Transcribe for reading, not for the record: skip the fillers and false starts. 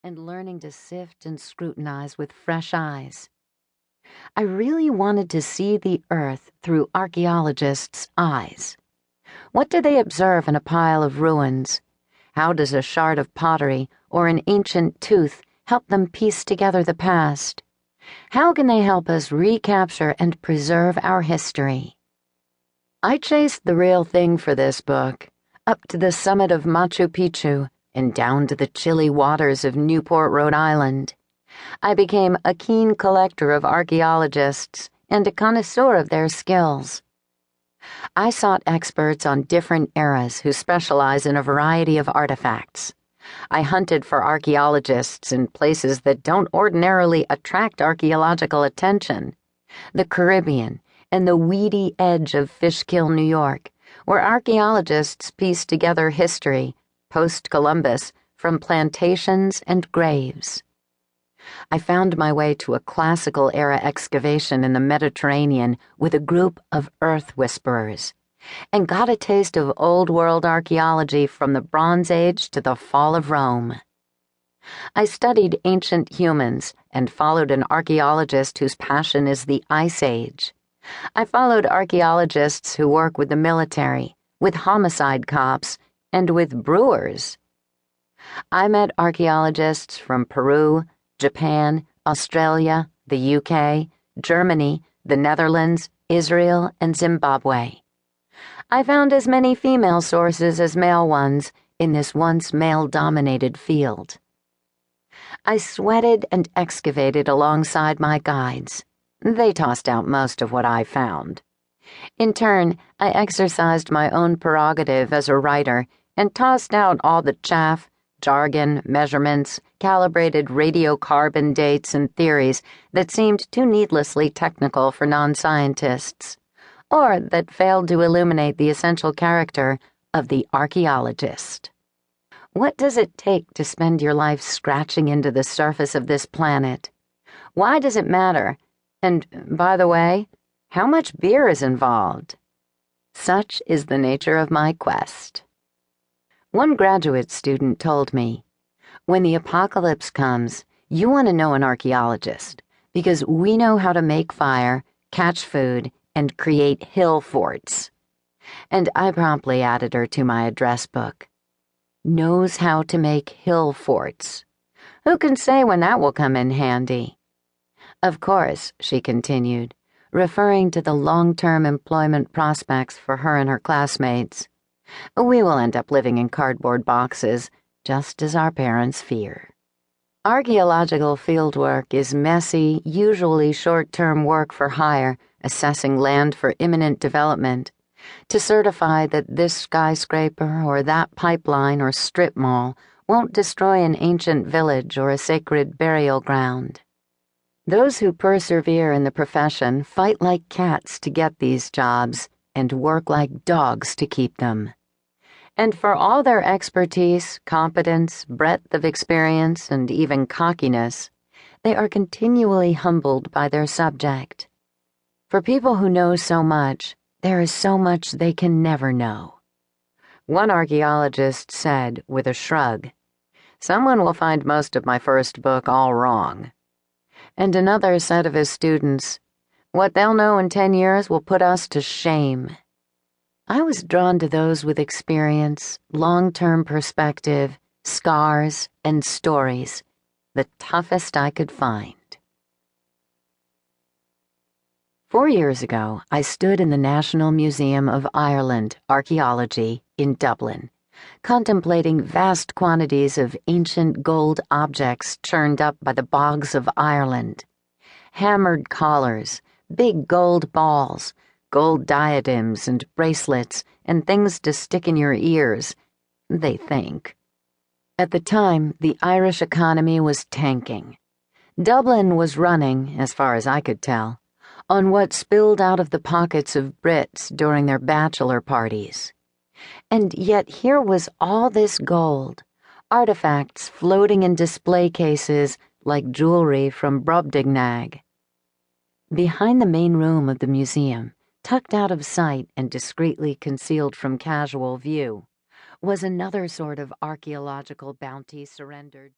and learning to sift and scrutinize with fresh eyes. I really wanted to see the earth through archaeologists' eyes. What do they observe in a pile of ruins? How does a shard of pottery or an ancient tooth help them piece together the past? How can they help us recapture and preserve our history? I chased the real thing for this book, up to the summit of Machu Picchu and down to the chilly waters of Newport, Rhode Island. I became a keen collector of archaeologists and a connoisseur of their skills. I sought experts on different eras who specialize in a variety of artifacts. I hunted for archaeologists in places that don't ordinarily attract archaeological attention: the Caribbean and the weedy edge of Fishkill, New York, where archaeologists piece together history, post-Columbus, from plantations and graves. I found my way to a classical-era excavation in the Mediterranean with a group of earth whisperers, and got a taste of old-world archaeology from the Bronze Age to the fall of Rome. I studied ancient humans and followed an archaeologist whose passion is the Ice Age. I followed archaeologists who work with the military, with homicide cops, and with brewers. I met archaeologists from Peru, Japan, Australia, the UK, Germany, the Netherlands, Israel, and Zimbabwe. I found as many female sources as male ones in this once male-dominated field. I sweated and excavated alongside my guides. They tossed out most of what I found. In turn, I exercised my own prerogative as a writer and tossed out all the chaff, jargon, measurements, calibrated radiocarbon dates, and theories that seemed too needlessly technical for non-scientists, or that failed to illuminate the essential character of the archaeologist. What does it take to spend your life scratching into the surface of this planet? Why does it matter? And, by the way, how much beer is involved? Such is the nature of my quest. One graduate student told me, "When the apocalypse comes, you want to know an archaeologist, because we know how to make fire, catch food, and create hill forts." And I promptly added her to my address book. Knows how to make hill forts. Who can say when that will come in handy? Of course, she continued, referring to the long-term employment prospects for her and her classmates. We will end up living in cardboard boxes, just as our parents fear. Archaeological fieldwork is messy, usually short-term work for hire, assessing land for imminent development, to certify that this skyscraper or that pipeline or strip mall won't destroy an ancient village or a sacred burial ground. Those who persevere in the profession fight like cats to get these jobs and work like dogs to keep them. And for all their expertise, competence, breadth of experience, and even cockiness, they are continually humbled by their subject. For people who know so much, there is so much they can never know. One archaeologist said, with a shrug, "Someone will find most of my first book all wrong." And another said of his students, "What they'll know in 10 years will put us to shame." I was drawn to those with experience, long-term perspective, scars, and stories, the toughest I could find. 4 years ago, I stood in the National Museum of Ireland Archaeology in Dublin, contemplating vast quantities of ancient gold objects churned up by the bogs of Ireland. Hammered collars, big gold balls, gold diadems and bracelets, and things to stick in your ears, they think. At the time, the Irish economy was tanking. Dublin was running, as far as I could tell, on what spilled out of the pockets of Brits during their bachelor parties. And yet here was all this gold, artifacts floating in display cases like jewelry from Brobdingnag. Behind the main room of the museum, tucked out of sight and discreetly concealed from casual view, was another sort of archaeological bounty surrendered.